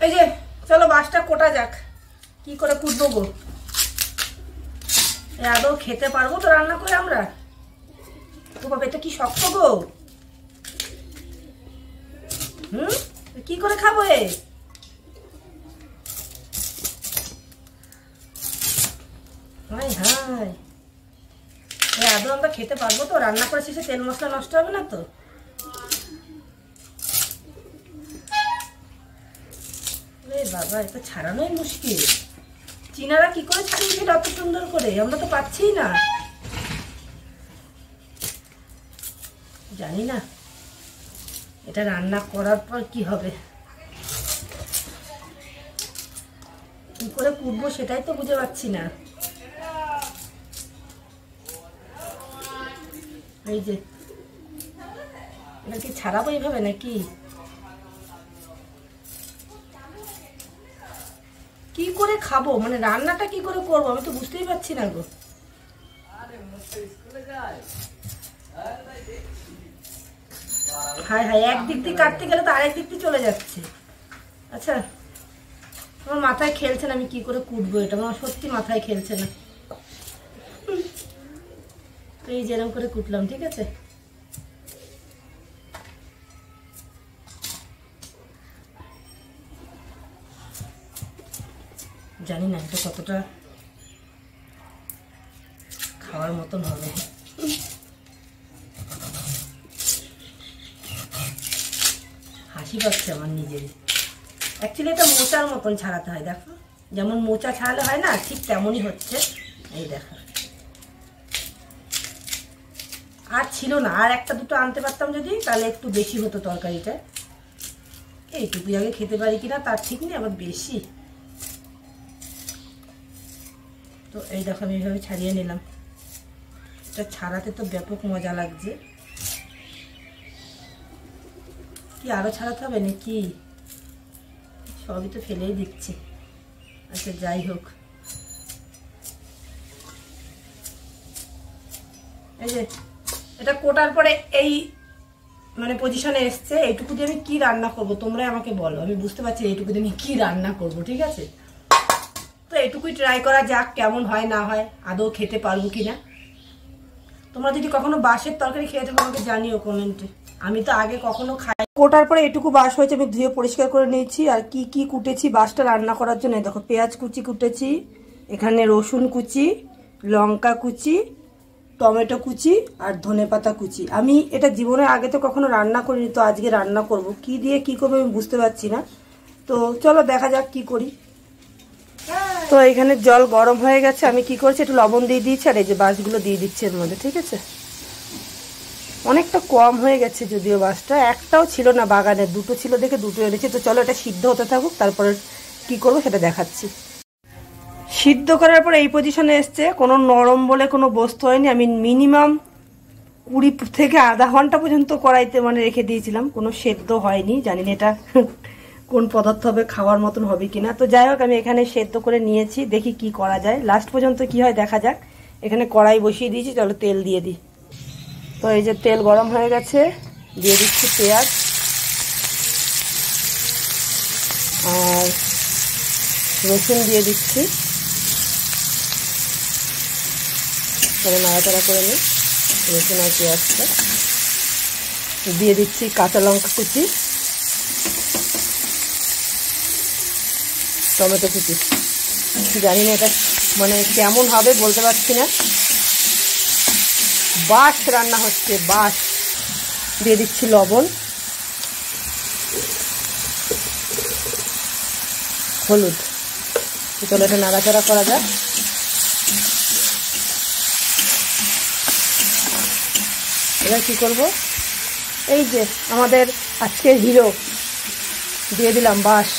এই যে চলো বাসটা কোটা যাক, কি করে কুটবো গো। আদৌ খেতে পারবো তো রান্না করে আমরা? ও বাবা, এটা কি শক্ত গো। কি করে খাবো এ? হাই হাই, আদৌ আমরা খেতে পারবো তো? রান্না করে শেষে তেল মশলা নষ্ট হবে না তো? বাবা, এটা ছাড়ানোই মুশকিল। চীনারা কি করে ছাড়িয়েছে অত সুন্দর করে, আমরা তো পাচ্ছি না। জানি না এটা রান্না করার পর কি হবে, কি করে কুটবো সেটাই তো বুঝে পাচ্ছি না। এই যে এটা কি ছাড়াবো এইভাবে নাকি? কি করে খাবো, মানে রান্নাটা কি করে করবো আমি তো বুঝতেই পারছি না গো। হায় হায়, একদিক দিয়ে কাটতে গেলে তো আরেক দিক দিয়ে চলে যাচ্ছে। আচ্ছা, আমার মাথায় খেলছে না আমি কি করে কুটবো এটা, আমার সত্যি মাথায় খেলছে না। এই যেরকম করে কুটলাম, ঠিক আছে। জানি না এটা কতটা খাওয়ার মতন হবে। হাসি পাচ্ছে আমার নিজেরই। অ্যাকচুয়ালি এটা মোচার মতন ছাড়াতে হয়, দেখো যেমন মোচা ছাড়ালে হয় না, ঠিক তেমনই হচ্ছে। এই দেখো, আর ছিল না, আর একটা দুটো আনতে পারতাম যদি, তাহলে একটু বেশি হতো তরকারিটা। এইটুকু আগে খেতে পারি কিনা তার ঠিক নেই, আবার বেশি। তো এই দেখো আমি এইভাবে ছাড়িয়ে নিলাম। এটা ছাড়াতে তো ব্যাপক মজা লাগছে। কি আরো ছাড়াতে হবে নাকি? সবই তো ফেলেই দিচ্ছি। আচ্ছা যাই হোক, এই যে এটা কোটার পরে এই মানে পজিশনে এসছে। এইটুকু দিয়ে আমি কি রান্না করব তোমরাই আমাকে বলো, আমি বুঝতে পারছি এইটুকু দিয়ে আমি কি রান্না করব। ঠিক আছে, তো এইটুকুই ট্রাই করা যাক, কেমন হয় না হয়, আদৌ খেতে পারবো কিনা। তোমরা যদি কখনো বাঁশের তরকারি খেয়ে থাকো আমাকে জানিও কমেন্টে, আমি তো আগে কখনো খাই। কোটার পরে এটুকু বাঁশ হয়েছে, আমি ধুয়ে পরিষ্কার করে নিয়েছি। আর কি কি কুটেছি বাঁশটা রান্না করার জন্য, দেখো পেঁয়াজ কুচি কুটেছি, এখানে রসুন কুচি, লঙ্কা কুচি, টমেটো কুচি আর ধনেপাতা কুচি। আমি এটা জীবনের আগে তো কখনো রান্না করিনি, তো আজকে রান্না করব। কি দিয়ে কি করবো আমি বুঝতে পারছি না, তো চলো দেখা যাক কি করি। তো এখানে জল গরম হয়ে গেছে, আমি কি করছি একটু লবণ দিয়ে দিয়েছি, আর এই যে বাঁশগুলো দিয়ে দিচ্ছি এর মধ্যে। ঠিক আছে, অনেকটা কম হয়ে গেছে যদিও বাঁশটা, একটাও ছিল না বাগানে, দুটো ছিল দেখে দুটো এনেছি। তো চলো এটা সিদ্ধ হতে থাকুক, তারপরে কি করবো সেটা দেখাচ্ছি। সিদ্ধ করার পর এই পজিশনে এসছে, কোনো নরম বলে কোনো বস্তু হয়নি। আমি মিনিমাম 20 থেকে আধা ঘন্টা পর্যন্ত কড়াইতে মানে রেখে দিয়েছিলাম, কোনো সেদ্ধ হয়নি। জানি না এটা কোন পদার্থ হবে, খাওয়ার মতন হবে কিনা। তো যাই হোক, আমি এখানে সেদ্ধ করে নিয়েছি, দেখি কি করা যায়, লাস্ট পর্যন্ত কি হয় দেখা যাক। এখানে কড়াই বসিয়ে দিয়েছি, চলো তেল দিয়ে দিই। তো এই যে তেল গরম হয়ে গেছে, দিয়ে দিচ্ছি পেঁয়াজ আর রসুন দিয়ে দিচ্ছি। তাহলে নাড়াচাড়া করে নিই রসুন আর পেঁয়াজটা। দিয়ে দিচ্ছি কাঁচা লঙ্কা কুচি, টমেটো কুচি। জানি না এটা মানে কেমন হবে বলতে পারছি না। বাঁশ রান্না হচ্ছে, বাঁশ। দিয়ে দিচ্ছি লবণ, হলুদ। চলো এটা নাড়াচাড়া করা যাক। এবার কি করব, এই যে আমাদের আজকের হিরো দিয়ে দিলাম বাঁশ।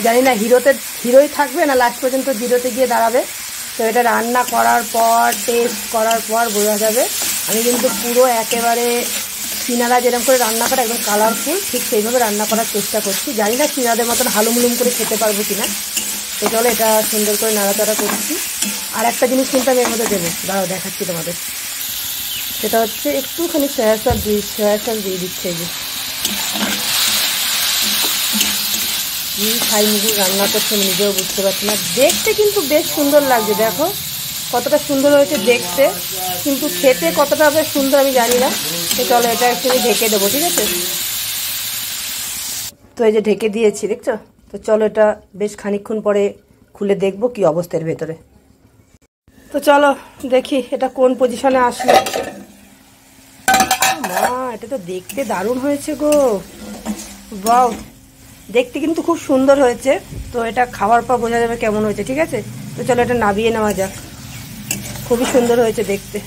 জানি না হিরোই থাকবে না লাস্ট পর্যন্ত জিরোতে গিয়ে দাঁড়াবে। তো এটা রান্না করার পর, টেস্ট করার পর বোঝা যাবে। আমি কিন্তু পুরো একেবারে চীনারা যেরকম করে রান্না করে একদম কালারফুল, ঠিক সেইভাবে রান্না করার চেষ্টা করছি। জানি না চীনাদের মতন হালুমুলুম করে খেতে পারবো কিনা। তো চলো এটা সুন্দর করে নাড়াচাড়া করছি। আর একটা জিনিস কিন্তু আমি এর মধ্যে দেবো, দাঁড়াও দেখাচ্ছি তোমাদের। সেটা হচ্ছে একটুখানি সয়া সস দিয়ে দিচ্ছে। এই যে কি ছাই মুগু রান্না করছে আমি নিজেও বুঝতে পারছি না। দেখতে কিন্তু বেশ সুন্দর লাগছে, দেখো কতটা সুন্দর হয়েছে দেখতে, কিন্তু খেতে কতটা বেশ সুন্দর আমি জানি না। তো চলো এটা একটু ঢেকে দেবো, ঠিক আছে? তো এই যে ঢেকে দিয়েছি, দেখছো? তো চলো এটা বেশ খানিকক্ষণ পরে খুলে দেখবো কি অবস্থার ভেতরে। তো চলো দেখি এটা কোন পজিশনে আসলো। মা, এটা তো দেখতে দারুণ হয়েছে গো, বাহ, দেখতে কিন্তু খুব সুন্দর হয়েছে। তো এটা খাওয়ার পর বোঝা যাবে কেমন হয়েছে, ঠিক আছে? তো চলো এটা নাবিয়ে নেওয়া যাক। খুবই সুন্দর হয়েছে দেখতে।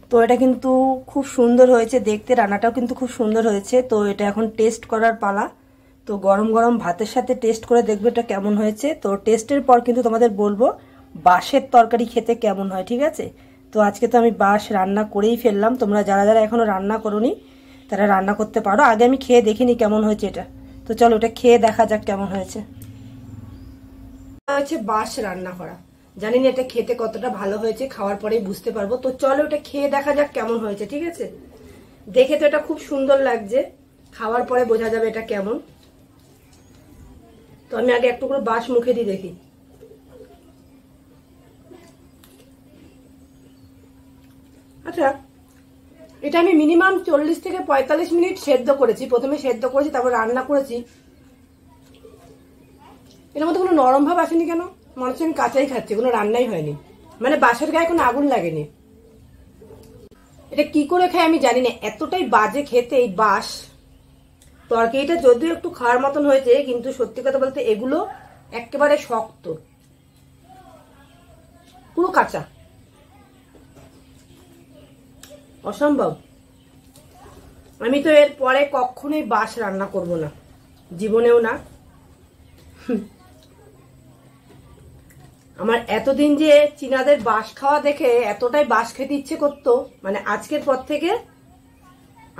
তো এটা কিন্তু খুব সুন্দর হয়েছে দেখতে, রান্নাটাও কিন্তু খুব সুন্দর হয়েছে। তো এটা এখন টেস্ট করার পালা। তো গরম গরম ভাতের সাথে টেস্ট করে দেখবে এটা কেমন হয়েছে। তো টেস্টের পর কিন্তু তোমাদের বলবো বাঁশের তরকারি খেতে কেমন হয়, ঠিক আছে? তো আজকে তো আমি বাঁশ রান্না করেই ফেললাম। তোমরা যারা যারা এখনো রান্না করোনি তারা রান্না করতে পারো। আগে আমি খেয়ে দেখিনি কেমন হয়েছে এটা। তো চলো এটা খেয়ে দেখা যাক কেমন হয়েছে। হচ্ছে বাঁশ রান্না করা, জানি না এটা খেতে কতটা ভালো হয়েছে, খাওয়ার পরেই বুঝতে পারবো। তো চলো এটা খেয়ে দেখা যাক কেমন হয়েছে, ঠিক আছে? দেখে তো এটা খুব সুন্দর লাগছে, খাওয়ার পরে বোঝা যাবে এটা কেমন। তো আমি আগে একটু করে বাঁশ মুখে দিয়ে দেখি। আচ্ছা, এটা আমি মিনিমাম 40 থেকে 45 মিনিট সেদ্ধ করেছি। প্রথমে সেদ্ধ করেছি, তারপর রান্না করেছি। এর মধ্যে কোনো নরম ভাব আসেনি কেন? মনে হচ্ছে আমি কাঁচাই খাচ্ছি, কোনো রান্নাই হয়নি, মানে বাঁশের গায়ে কোনো আগুন লাগেনি। এটা কি করে খায় আমি জানি না, এতটাই বাজে খেতে এই বাঁশ। তরকারিটা যদিও একটু খাওয়ার মতন হয়েছে, কিন্তু সত্যি কথা বলতে এগুলো একেবারে শক্ত, পুরো কাঁচা, অসম্ভব। আমি তো এর পরে কখনোই বাঁশ রান্না করব না, জীবনেও না। আমার এতদিন যে চীনাদের বাঁশ খাওয়া দেখে এতটাই বাঁশ খেতে ইচ্ছে করতো, মানে আজকের পর থেকে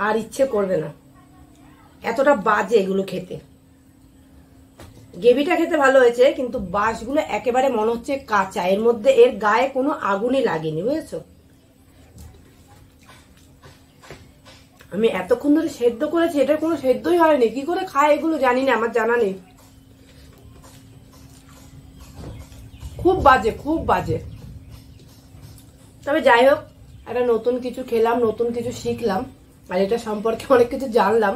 আর ইচ্ছে করবে না। এতটা বাজে এগুলো খেতে। গ্রেভিটা খেতে ভালো হয়েছে, কিন্তু বাঁশগুলো একেবারে মনে হচ্ছে কাঁচা, এর মধ্যে এর গায়ে কোনো আগুনই লাগেনি, বুঝেছো? আমি এতক্ষণ ধরে সেদ্ধ করেছি, এটা কোনো সেদ্ধই হয়নি। কি করে খায় এগুলো জানি না, আমার জানা নেই। খুব বাজে, খুব বাজে। তবে যাই হোক, একটা নতুন কিছু খেলাম, নতুন কিছু শিখলাম, আর এটা সম্পর্কে অনেক কিছু জানলাম।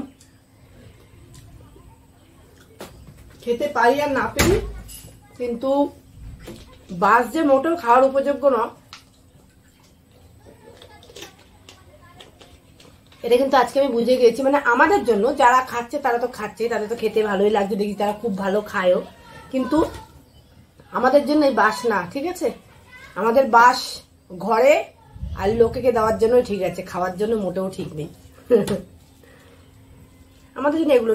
খেতে পারি আর না পারি, কিন্তু বাঁশ যে মোটেও খাওয়ার উপযোগ্য না, এটা কিন্তু আজকে আমি বুঝে গেছি। মানে আমাদের জন্য যারা খাচ্ছে তারা তো খাচ্ছে, তাদের তো খেতে ভালোই লাগছে, দেখি তারা খুব ভালো খায়ও, কিন্তু আমাদের জন্য এই বাঁশ না, ঠিক আছে? আমাদের বাঁশ ঘরে আর লোকেকে দেওয়ার জন্যই ঠিক আছে, খাওয়ার জন্য মোটেও ঠিক নেই। আমাদের জন্য এগুলো